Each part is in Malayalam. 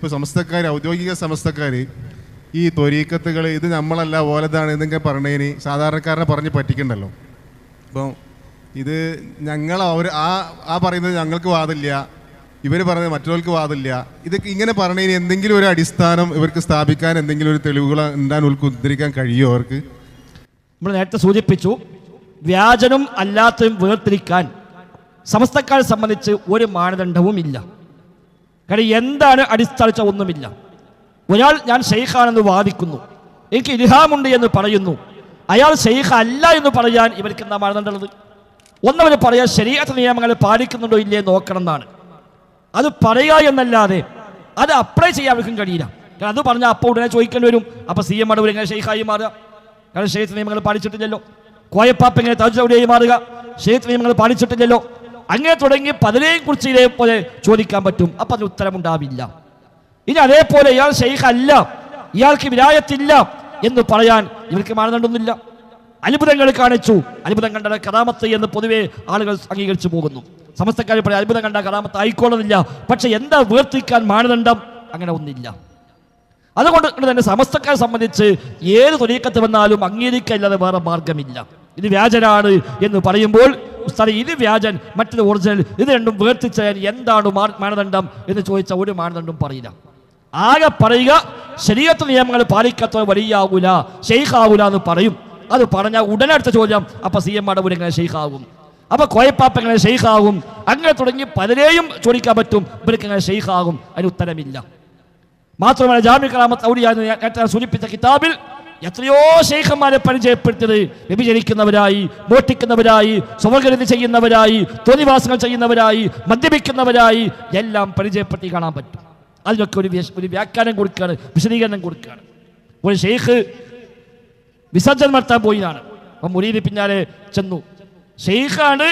ഇപ്പോൾ സമസ്തക്കാർ, ഔദ്യോഗിക സമസ്തക്കാർ ഈ ത്വരീക്കത്തുകൾ ഇത് നമ്മളല്ല ഓലതാണ് എന്നൊക്കെ പറഞ്ഞതിന് സാധാരണക്കാരനെ പറഞ്ഞ് പറ്റിക്കണ്ടല്ലോ. അപ്പോൾ ഇത് ഞങ്ങൾ ആ പറയുന്നത് ഞങ്ങൾക്ക് വാദില്ല, ഇവർ പറയുന്നത് മറ്റൊരാൾക്ക് വാദില്ല. ഇതൊക്കെ ഇങ്ങനെ പറഞ്ഞതിന് എന്തെങ്കിലും ഒരു അടിസ്ഥാനം ഇവർക്ക് സ്ഥാപിക്കാൻ എന്തെങ്കിലും ഒരു തെളിവുകൾ ഉണ്ടാകാൻ ഉദ്ധരിക്കാൻ കഴിയുമോ അവർക്ക്? നമ്മൾ നേരത്തെ സൂചിപ്പിച്ചു, വ്യാജനും അല്ലാത്തതും വേർതിരിക്കാൻ സമസ്തക്കാരെ സംബന്ധിച്ച് ഒരു മാനദണ്ഡവും ഇല്ല. കാരണം എന്താണ് അടിസ്ഥാനിച്ച ഒന്നുമില്ല. ഒരാൾ ഞാൻ ഷെയ്ഖാണെന്ന് വാദിക്കുന്നു, എനിക്ക് ഇൽഹാമുണ്ട് എന്ന് പറയുന്നു, അയാൾ ഷെയ്ഖ് അല്ല എന്ന് പറയാൻ ഇവർക്ക് എന്താ മാനദണ്ഡമുള്ളത്? ഒന്നവർ പറയാൻ ശരീഅത്ത് നിയമങ്ങൾ പാലിക്കുന്നുണ്ടോ ഇല്ലേ നോക്കണം എന്നാണ്. അത് പറയുക എന്നല്ലാതെ അത് അപ്ലൈ ചെയ്യാൻ അവർക്കും കഴിയില്ല. കാരണം അത് പറഞ്ഞാൽ അപ്പോൾ ഉടനെ ചോദിക്കേണ്ടി വരും, അപ്പോൾ സി എം അടൂർ എങ്ങനെ ഷെയ്ഖായി മാറുക? കാരണം ശരീഅത്ത് നിയമങ്ങൾ പാലിച്ചിട്ടില്ലല്ലോ. കോയപ്പാപ്പ് എങ്ങനെ തജ്വീദായി മാറുക? ശരീഅത്ത് നിയമങ്ങൾ പാലിച്ചിട്ടില്ലല്ലോ. അങ്ങനെ തുടങ്ങി പലരെയും കുറിച്ച് ഇതേപോലെ ചോദിക്കാൻ പറ്റും. അപ്പം അതിന് ഉത്തരമുണ്ടാവില്ല. ഇനി അതേപോലെ ഇയാൾ ഷെയ്ഖ് അല്ല, ഇയാൾക്ക് വിലായത്തില്ല എന്ന് പറയാൻ ഇവർക്ക് മാനദണ്ഡമൊന്നുമില്ല. അത്ഭുതങ്ങൾ കാണിച്ചു, അത്ഭുതം കണ്ട കറാമത്ത് എന്ന് പൊതുവെ ആളുകൾ അംഗീകരിച്ചു പോകുന്നു. സമസ്തക്കാർ പറയാം അത്ഭുതം കണ്ട കറാമത്ത് ആയിക്കോളുന്നില്ല. പക്ഷെ എന്താ വേർതിരിക്കാൻ മാനദണ്ഡം? അങ്ങനെ ഒന്നില്ല. അതുകൊണ്ട് തന്നെ സമസ്തക്കാരെ സംബന്ധിച്ച് ഏത് ത്വരീഖത്ത് വന്നാലും അംഗീകരിക്കാനില്ലാതെ വേറെ മാർഗമില്ല. ഇത് വ്യാജനാണ് എന്ന് പറയുമ്പോൾ ഉസ്താദേ ഇത് വ്യാജൻ മറ്റൊരു ഒറിജിനൽ, ഇത് രണ്ടും വേർതിരിച്ചാൽ എന്താണ് മാനദണ്ഡം എന്ന് ചോദിച്ചാൽ ഒരു മാനദണ്ഡം പറയില്ല. ആകെ പറയുക ശരീഅത്ത് നിയമങ്ങൾ പാലിക്കാത്തവർ വലിയാവൂല, ഷെയ്ഖാവൂല എന്ന് പറയും. അത് പറഞ്ഞാൽ ഉടനെ അടുത്ത ചോദ്യം, അപ്പൊ സി എം അടൂർ എങ്ങനെ ഷെയ്ഖാകും? അപ്പൊ കോയപ്പാപ്പ് എങ്ങനെ ഷെയ്ഖാകും? അങ്ങനെ തുടങ്ങി പലരെയും ചോദിക്കാൻ പറ്റും, ഇവർക്ക് എങ്ങനെ ഷെയ്ഖാകും? അതിന് ഉത്തരമില്ല. മാത്രമല്ല ജാമിഉൽ കറാമത്ത് ഔലിയ നേരത്തെ സൂചിപ്പിച്ച കിതാബിൽ എത്രയോ ഷെയ്ഖന്മാരെ പരിചയപ്പെടുത്തിയത് വ്യഭിചരിക്കുന്നവരായി, മോഷ്ടിക്കുന്നവരായി, സ്വവർഗരതി ചെയ്യുന്നവരായി, തോന്നിവാസങ്ങൾ ചെയ്യുന്നവരായി, മദ്യപിക്കുന്നവരായി എല്ലാം പരിചയപ്പെടുത്തി കാണാൻ പറ്റും. അതിനൊക്കെ ഒരു വ്യാഖ്യാനം കൊടുക്കുകയാണ്, വിശദീകരണം കൊടുക്കുകയാണ്. ഒരു ഷെയ്ഖ് വിസർജനം നടത്താൻ പോയിന്നാണ്. അപ്പം മുരീദ് പിന്നാലെ ചെന്നു. ഷെയ്ഖാണ്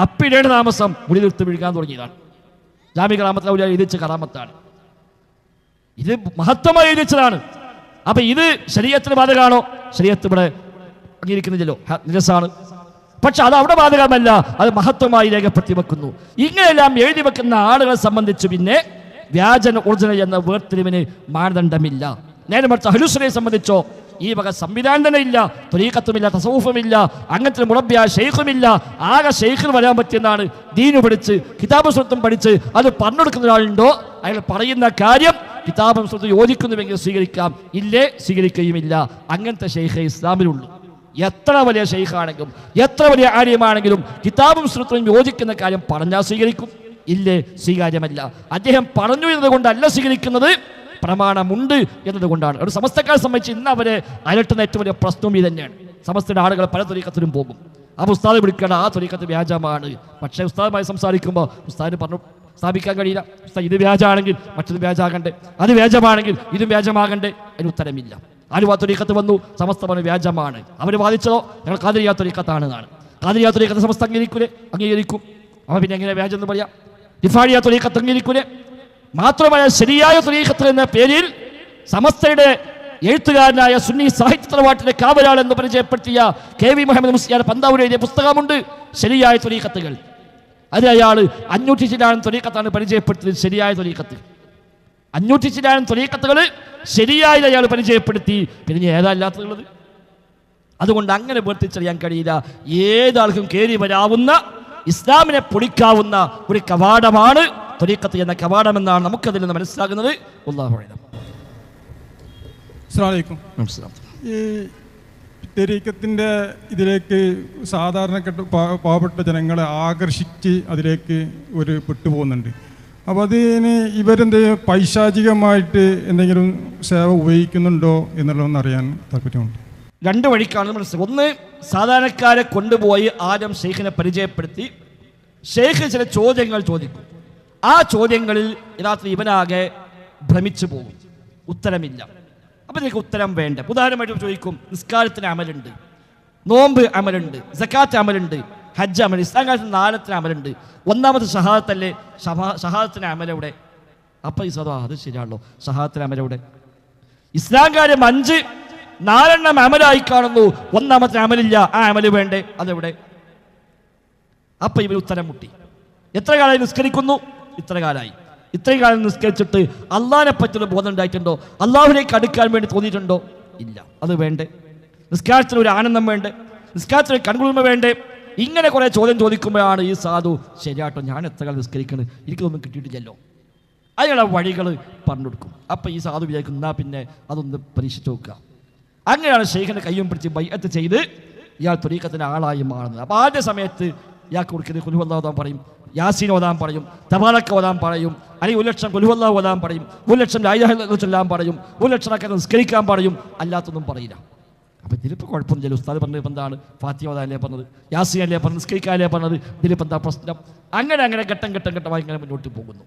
അപ്പിടേണ്ട താമസം മുരീദ് എടുത്ത് വിഴുകാൻ തുടങ്ങിയതാണ്. ജാമിഉൽ കറാമത്ത് ഔലിയ എഴുതിച്ച കറാമത്താണ്. ഇത് മഹത്വമായി എഴുതിച്ചതാണ്. അപ്പൊ ഇത് ശരീഅത്തിന് ബാധകമാണോ? ശരീഅത്ത് ഇവിടെ അംഗീകരിക്കുന്നില്ലല്ലോ, നിരസാണ്. പക്ഷെ അത് അവിടെ ബാധകമല്ല, അത് മഹത്വമായി രേഖപ്പെടുത്തി വെക്കുന്നു. ഇങ്ങനെയെല്ലാം എഴുതി വെക്കുന്ന ആളുകളെ സംബന്ധിച്ച് പിന്നെ വ്യാജന ഒറിജിനൽ എന്ന വേർതിരിവിന് മാനദണ്ഡമില്ല. നേരെ മറിച്ച് അഹ്ലുസുന്നയെ സംബന്ധിച്ചോ ഈ വക സംവിധാനം തന്നെ ഇല്ല, ത്വരീഖത്തുമില്ല, തസവൂഫുമില്ല, അങ്ങനത്തെ മുറബ്ബിയായ ഷെയ്ഖുമില്ല. ആകെ ഷെയ്ഖിന് വരാൻ പറ്റിയെന്നാണ് ദീനു പഠിച്ച് കിതാബും സുന്നത്തും പഠിച്ച് അത് പറഞ്ഞെടുക്കുന്ന ഒരാളുണ്ടോ അയാൾ പറയുന്ന കാര്യം കിതാബും സുന്നത്തും യോജിക്കുന്നുവെങ്കിൽ സ്വീകരിക്കാം, ഇല്ലേ സ്വീകരിക്കുകയുമില്ല. അങ്ങനത്തെ ഷെയ്ഖേ ഇസ്ലാമിലുള്ളൂ. എത്ര വലിയ ഷെയ്ഖാണെങ്കിലും എത്ര വലിയ ആര്യമാണെങ്കിലും കിതാബും സുന്നത്തും യോജിക്കുന്ന കാര്യം പറഞ്ഞാൽ സ്വീകരിക്കും, ഇല്ലേ സ്വീകാര്യമല്ല. അദ്ദേഹം പറഞ്ഞു എന്നതുകൊണ്ടല്ല സ്വീകരിക്കുന്നത്, പ്രമാണമുണ്ട് എന്നതുകൊണ്ടാണ്. ഒരു സമസ്തക്കാരെ സംബന്ധിച്ച് ഇന്ന് അവരെ അലട്ടുന്ന ഏറ്റവും വലിയ പ്രശ്നവും ഇത് തന്നെയാണ്. സമസ്തയുടെ ആളുകൾ പല ത്വരീഖത്തിലും പോകും. അപ്പോൾ ഉസ്താദ് വിളിക്കണം ആ ത്വരീഖത്ത് വ്യാജമാണ്. പക്ഷേ ഉസ്താദുമായി സംസാരിക്കുമ്പോൾ ഉസ്താദിന് പറഞ്ഞു സ്ഥാപിക്കാൻ കഴിയില്ല. ഉസ്താദ് ഇത് വ്യാജമാണെങ്കിൽ മറ്റത് വ്യാജാകണ്ടേ, അത് വ്യാജമാണെങ്കിൽ ഇതും വ്യാജമാകണ്ടേ? അതിന് ഉത്തരമില്ല. ആരും ആ ത്വരീഖത്ത് വന്നു സമസ്ത പറഞ്ഞു വ്യാജമാണ്. അവർ വാദിച്ചതോ ഞങ്ങൾ ഖാദിരിയ്യ ത്വരീഖത്താണെന്നാണ്. ഖാദിരിയ്യ ത്വരീഖത്ത് സമസ്ത അംഗീകരിക്കും. അപ്പോൾ പിന്നെ എങ്ങനെ വ്യാജം എന്ന് പറയാം? റിഫാഇയ്യ ത്വരീഖത്ത് അംഗീകരിക്കൂലേ? മാത്രമല്ല ശരിയായ ത്വരീഖത്ത് എന്ന പേരിൽ സമസ്തയുടെ എഴുത്തുകാരനായ സുന്നി സാഹിത്യ തറവാട്ടിലെ കാവലാൾ എന്ന് പരിചയപ്പെടുത്തിയ KV മുഹമ്മദ് മുസ്ലിയാർ പന്താവൂർ എഴുതിയ പുസ്തകമുണ്ട് ശരിയായ ത്വരീഖത്തുകൾ. അത് അയാൾ 500 ചില്ലാനം ത്വരീഖത്താണ് പരിചയപ്പെടുത്തിയത്. ശരിയായ ത്വരീഖത്ത് 500 ചില്ലാനം ത്വരീഖത്തുകൾ ശരിയായത് അയാൾ പരിചയപ്പെടുത്തി. പിന്നെ ഏതല്ലാത്തതുള്ളത്? അതുകൊണ്ട് അങ്ങനെ വേർതിരിച്ചറിയാൻ കഴിയില്ല. ഏതാൾക്കും കയറി വരാവുന്ന ഇസ്ലാമിനെ പൊളിക്കാവുന്ന ഒരു കവാടമാണ് ത്വരീഖത്ത് എന്ന കവാടമെന്നാണ് നമുക്കതിൽ നിന്ന് മനസ്സിലാകുന്നത്. അല്ലാഹു അഅലം. അസ്സലാമു അലൈക്കും. ഈ ത്വരീഖത്തിൻ്റെ ഇതിലേക്ക് സാധാരണപ്പെട്ട പാവപ്പെട്ട ജനങ്ങളെ ആകർഷിച്ച് അതിലേക്ക് ഒരു പെട്ടുപോകുന്നുണ്ട്. അപ്പോൾ അതിന് ഇവരെന്ത് പൈശാചികമായിട്ട് എന്തെങ്കിലും സേവ ഉപയോഗിക്കുന്നുണ്ടോ എന്നുള്ളതൊന്ന് അറിയാൻ താല്പര്യമുണ്ട്. രണ്ട് വഴിക്കാണ് മനസ്സിലാക്കുക. ഒന്ന്, സാധാരണക്കാരെ കൊണ്ടുപോയി ആദ്യം ഷെയ്ഖിനെ പരിചയപ്പെടുത്തി ഷെയ്ഖ് ചില ചോദ്യങ്ങൾ ചോദിക്കും. ആ ചോദ്യങ്ങളിൽ യഥാർത്ഥത്തിൽ ഇവനാകെ ഭ്രമിച്ചു പോകും, ഉത്തരമില്ല. അപ്പം ഇതിലേക്ക് ഉത്തരം വേണ്ട. ഉദാഹരണമായിട്ട് ചോദിക്കും, നിസ്കാരത്തിന് അമലുണ്ട്, നോമ്പ് അമലുണ്ട്, സക്കാത്ത് അമലുണ്ട്, ഹജ്ജ് അമൽ, ഇസ്ലാം കാലത്ത് 4 അമലുണ്ട്. ഒന്നാമത്തെ ഷഹാദത്തല്ലേ, ഷഹാദത്തിന് അമലെവിടെ? അപ്പം ഈ സദാ അത് ശരിയാണല്ലോ, ഷഹാദത്തിന് അമലെവിടെ? ഇസ്ലാം കാര്യം 5, 4 അമലായി കാണുന്നു, ഒന്നാമത്തെ അമലില്ല, ആ അമല് വേണ്ടേ, അതെവിടെ? അപ്പം ഇവർ ഉത്തരം മുട്ടി. എത്ര കാലമായി നിസ്കരിക്കുന്നു? ഇത്ര കാലമായി. ഇത്രയും കാലം നിസ്കരിച്ചിട്ട് അള്ളാഹിനെ പറ്റിയുള്ള ബോധം ഉണ്ടായിട്ടുണ്ടോ? അള്ളാഹുവിലേക്ക് അടുക്കാൻ വേണ്ടി തോന്നിയിട്ടുണ്ടോ? ഇല്ല. അത് വേണ്ടേ? നിസ്കാരത്തിന് ഒരു ആനന്ദം വേണ്ടേ? നിസ്കാരത്തിന് കൺകുളിർമ വേണ്ടേ? ഇങ്ങനെ കുറേ ചോദ്യം ചോദിക്കുമ്പോഴാണ് ഈ സാധു ശരിയാട്ടോ, ഞാൻ എത്ര കാലം നിസ്കരിക്കണം, എനിക്കൊന്നും കിട്ടിയിട്ടില്ലല്ലോ. അതിനുള്ള വഴികൾ പറഞ്ഞു കൊടുക്കും. അപ്പം ഈ സാധു വിചാരിക്കും, എന്നാൽ പിന്നെ അതൊന്ന് പരീക്ഷിച്ച് നോക്കുക. അങ്ങനെയാണ് ഷെയ്ഖിനെ കയ്യും പിടിച്ച് ബൈഅത്ത് ചെയ്ത് ഇയാൾ ത്വരീഖത്തിൻ്റെ ആളായി മാറുന്നത്. അപ്പോൾ ആദ്യ സമയത്ത് ഇയാൾക്ക് കൊടുക്കുന്നത് ഖുൽ ഹുവല്ലാഹു ഓതാൻ പറയും, യാസീൻ ഓതാൻ പറയും, തബാറക്ക ഓതാൻ പറയും, അല്ലെങ്കിൽ 1,00,000 ഖുൽ ഹുവല്ലാഹു ഓതാൻ പറയും, 1,00,000 ലാ ഇലാഹ ഇല്ലല്ലാഹ് ചൊല്ലാൻ പറയും, 1,00,000 നിസ്കരിക്കാൻ പറയും, അല്ലാത്തൊന്നും പറയില്ല. അപ്പോൾ ഇതിലിപ്പോൾ കുഴപ്പമൊന്നുമില്ല. ഉസ്താദ് പറഞ്ഞത് എന്താണ്? ഫാത്തിഹ ഓതാനല്ലേ പറഞ്ഞത്, യാസീൻ അല്ലേ പറഞ്ഞത്, നിസ്കരിക്കാനല്ലേ പറഞ്ഞത്, ഇതിലിപ്പോൾ എന്താ പ്രശ്നം? അങ്ങനെ ഘട്ടമായി ഇങ്ങനെ മുന്നോട്ട് പോകുന്നു.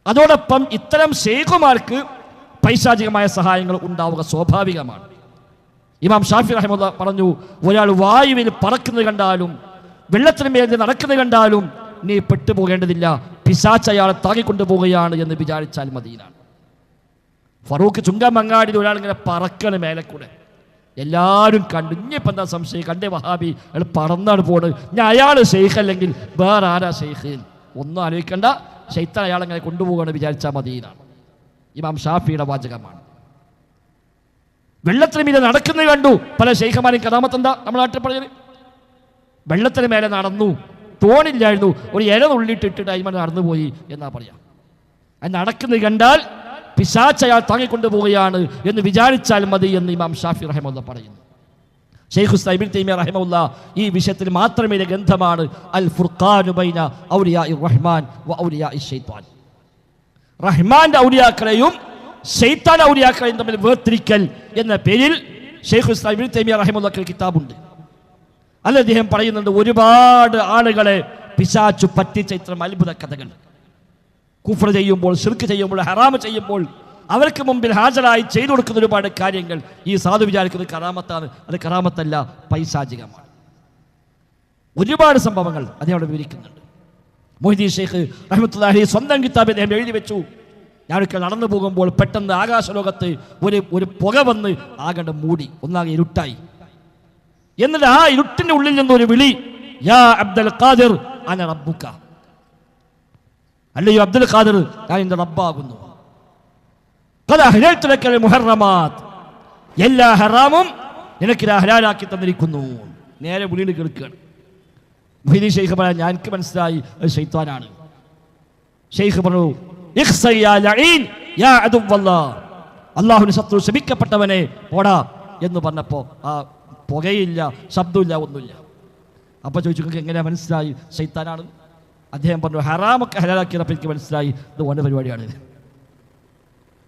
അതോടൊപ്പം ഇത്തരം ശൈഖുമാർക്ക് പൈശാചികമായ സഹായങ്ങൾ ഉണ്ടാവുക സ്വാഭാവികമാണ്. ഇമാം ഷാഫി റഹിമഹുല്ലാ പറഞ്ഞു, ഒരാൾ വായുവിൽ പറക്കുന്നത് കണ്ടാലും വെള്ളത്തിന് മേൽ നടക്കുന്നത് കണ്ടാലും നീ പെട്ടുപോകേണ്ടതില്ല, പിശാച് അയാളെ താങ്ങിക്കൊണ്ടു പോവുകയാണ് എന്ന് വിചാരിച്ചാൽ മതിയാണ്. ഫറൂഖ് ചുങ്കമങ്ങാടിയിൽ ഒരാളിങ്ങനെ പറക്കണ് മേലെ കൂടെ, എല്ലാവരും കണ്ടു. ഇനിയിപ്പോൾ എന്താ സംശയം? കണ്ടേ വഹാബി അയാൾ പറന്നാണ് പോണത്, ഞാൻ അയാൾ ഷെയ്ഖ് അല്ലെങ്കിൽ വേറെ ആരാ ഷെയ്ഖ്? ഒന്നും ആലോചിക്കേണ്ട, ശൈത്താൻ അയാളെങ്ങനെ കൊണ്ടുപോകുകയാണ് വിചാരിച്ചാൽ മതിയാണ്. ഇമാം ഷാഫിയുടെ വാചകമാണ്. വെള്ളത്തിന് മീതെ നടക്കുന്നത് കണ്ടു പല ഷെയ്ഖമാരും. കറാമത്ത് എന്താ നമ്മുടെ നാട്ടിൽ പറഞ്ഞത്? വെള്ളത്തിന് മേലെ നടന്നു, തോണില്ലായിരുന്നു, ഒരു ഇല നുള്ളിട്ടിട്ട് അയിമ നടന്നുപോയി എന്നാ പറയാം. അത് നടക്കുന്നത് കണ്ടാൽ പിശാച് അയാൾ താങ്ങിക്കൊണ്ടു പോവുകയാണ് എന്ന് വിചാരിച്ചാൽ മതി എന്ന് ഇമാം ഷാഫി റഹിമഹുല്ലാ പറയുന്നു. ഷെയ്ഖ് ഇബ്നു തൈമിയ്യ റഹിമഹുല്ലാ ഈ വിഷയത്തിൽ മാത്രമേ ഗ്രന്ഥമാണ് അൽ ഫുർഖാനു ബൈന ഔലിയാഇർ റഹ്മാൻ വ ഔലിയാഇശ് ശൈത്താൻ. റഹ്മാന്റെ ഔലിയാക്കളെയും ശൈത്താൻ ഔലിയാക്കളെയും തമ്മിൽ വേർതിരിക്കൽ എന്ന പേരിൽ ഷെയ്ഖ് ഇബ്നു തൈമിയ്യ റഹിമഹുല്ലാക്ക് ഒരു കിതാബുണ്ട്. അല്ല, അദ്ദേഹം പറയുന്നുണ്ട്, ഒരുപാട് ആളുകളെ പിശാചു പറ്റിച്ച ഇത്തരം അത്ഭുത കഥകൾ. കുഫ്ർ ചെയ്യുമ്പോൾ, ശിർക്ക് ചെയ്യുമ്പോൾ, ഹറാമ് ചെയ്യുമ്പോൾ അവർക്ക് മുമ്പിൽ ഹാജരായി ചെയ്തു കൊടുക്കുന്ന ഒരുപാട് കാര്യങ്ങൾ ഈ സാധു വിചാരിക്കുന്നത് കറാമത്താണ്. അത് കറാമത്തല്ല, പൈശാചികമാണ്. ഒരുപാട് സംഭവങ്ങൾ അദ്ദേഹം അവിടെ വിവരിക്കുന്നുണ്ട്. മൊഹീദ്ദീൻ ഷെയ്ഖ് റഹ്മത്തുള്ളാഹി അലൈഹി സ്വന്തം കിതാബിൽ അദ്ദേഹം എഴുതി വെച്ചു, ഞാനൊക്കെ നടന്നു പോകുമ്പോൾ പെട്ടെന്ന് ആകാശലോകത്ത് ഒരു പുക വന്ന് ആകെ മൂടി, ഒന്നാകെ ഇരുട്ടായി. എന്നിട്ട് ആ ഇരുട്ടിന്റെ ഉള്ളിൽ നിന്നൊരു വിളി, യാ അബ്ദുൽ ഖാദിർ അന റബ്ബുക, അല്ലയോ അബ്ദുൽ ഖാദിർ, ഞാൻ നിന്റെ റബ്ബാകുന്നു. ഖദ് അഹ്ലൽതു ലക്കൽ മുഹറമാത്, എല്ലാ ഹറാമും നിനക്ക് ഹലാലാക്കി തന്നിരിക്കുന്നു. നേരെ വിളിയിൽ കേൾക്കുകയാണ്. മൊഹീദ്ദീൻ ഷെയ്ഖ് പറയാൻ, ഞാൻ എനിക്ക് മനസ്സിലായി അത് ശൈത്താനാണ്. ഷെയ്ഖ് പറഞ്ഞു, ഇഖ്സ യാ ലഈൻ യാ അദുവല്ലാഹ്, അല്ലാഹുവിന്റെ ശത്രു, ശപിക്കപ്പെട്ടവനെ പോടാ എന്ന് പറഞ്ഞപ്പോൾ ആ പുകയില്ല, ശബ്ദമില്ല, ഒന്നുമില്ല. അപ്പോൾ ചോദിച്ചു, നിങ്ങൾക്ക് എങ്ങനെയാ മനസ്സിലായി ശൈത്താനാണ്? അദ്ദേഹം പറഞ്ഞു, ഹറാമൊക്കെ ഹലാലാക്കിയപ്പോൾ എനിക്ക് മനസ്സിലായി ഇത് ഓൻ്റെ പരിപാടിയാണ്.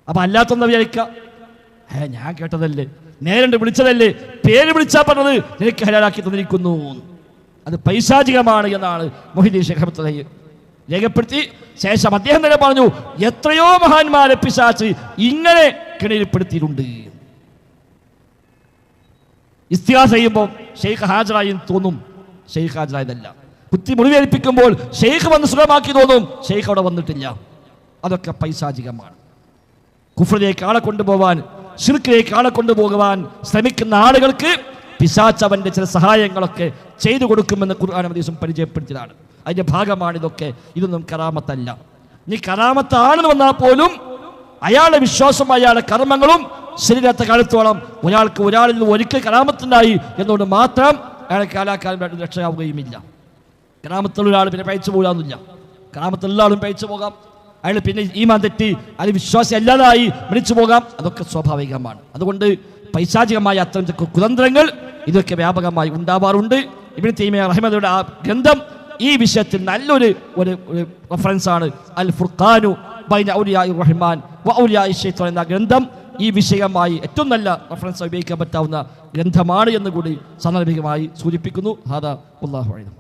അപ്പം അല്ലാത്തൊന്ന് വിചാരിക്കുക, ഞാൻ കേട്ടതല്ലേ, നേരിട്ട് വിളിച്ചതല്ലേ, പേര് വിളിച്ചാൽ പറഞ്ഞത് നിനക്ക് ഹലാലാക്കി തന്നിരിക്കുന്നു. അത് പൈശാചികമാണ് എന്നാണ് മൊഹീദ്ദീൻ ഷെയ്ഖ് റഹ്മത്തുള്ളാഹി രേഖപ്പെടുത്തി. ശേഷം അദ്ദേഹം തന്നെ പറഞ്ഞു, എത്രയോ മഹാന്മാരെ പിശാച് ഇങ്ങനെ കിണയിൽപ്പെടുത്തിയിട്ടുണ്ട്. ഇസ്തിഗാസ ചെയ്യുമ്പോൾ ഷെയ്ഖ് ഹാജറായി തോന്നും, ഷെയ്ഖ് ഹാജറായതല്ല. കുത്തി മുറിവേൽപ്പിക്കുമ്പോൾ ഷെയ്ഖ് വന്ന് സുഖമാക്കി തോന്നും, ഷെയ്ഖ് അവിടെ വന്നിട്ടില്ല. അതൊക്കെ പൈശാചികമാണ്. കുഫ്രിലേക്ക് ആളെ കൊണ്ടുപോകാൻ, ശിർക്കിലേക്ക് ആളെ കൊണ്ടുപോകുവാൻ ശ്രമിക്കുന്ന ആളുകൾക്ക് പിശാച് അവൻ്റെ ചില സഹായങ്ങളൊക്കെ ചെയ്തു കൊടുക്കുമെന്ന് ഖുർആനും ഹദീസും പരിചയപ്പെടുത്തിയതാണ്. അതിൻ്റെ ഭാഗമാണ് ഇതൊക്കെ. ഇതൊന്നും കറാമത്തല്ല. നീ കറാമത്താണെന്ന് വന്നാൽ പോലും അയാളുടെ വിശ്വാസം, അയാളുടെ കർമ്മങ്ങളും ശരീരത്തെ കാലത്തോളം ഒരാളിൽ നിന്ന് ഒരിക്കൽ കറാമത്തുണ്ടായി എന്നുകൊണ്ട് മാത്രം അയാളെ കാലാകാലം രക്ഷയാവുകയുമില്ല. കറാമത്തുള്ള ഒരാൾ പിന്നെ പഴിച്ചു പോകാമെന്നില്ല. കറാമത്തുള്ള ആളും പഴിച്ചു പോകാം, അയാൾ പിന്നെ ഈമാൻ തെറ്റി അത് വിശ്വാസം അല്ലാതായി മരിച്ചു പോകാം. അതൊക്കെ സ്വാഭാവികമാണ്. അതുകൊണ്ട് പൈശാചികമായ അത്തരം കുതന്ത്രങ്ങൾ ഇതൊക്കെ വ്യാപകമായി ഉണ്ടാവാറുണ്ട്. ഇബ്നു തൈമിയ്യ റഹിമഹുള്ളാഹിയുടെ ആ ഗ്രന്ഥം ഈ വിഷയത്തിൽ നല്ലൊരു റെഫറൻസാണ്. അൽ ഫുർഖാനു ബൈന ഔലിയാഇർ റഹ്മാൻ വ ഔലിയാഇശ് ശൈത്താൻ എന്ന ഗ്രന്ഥം ഈ വിഷയമായി ഏറ്റവും നല്ല റെഫറൻസ് ഉപയോഗിക്കാൻ പറ്റാവുന്ന ഗ്രന്ഥമാണ് എന്ന് കൂടി സന്ദർഭികമായി സൂചിപ്പിക്കുന്നു. ഹാദാ വല്ലാഹു അഅലം.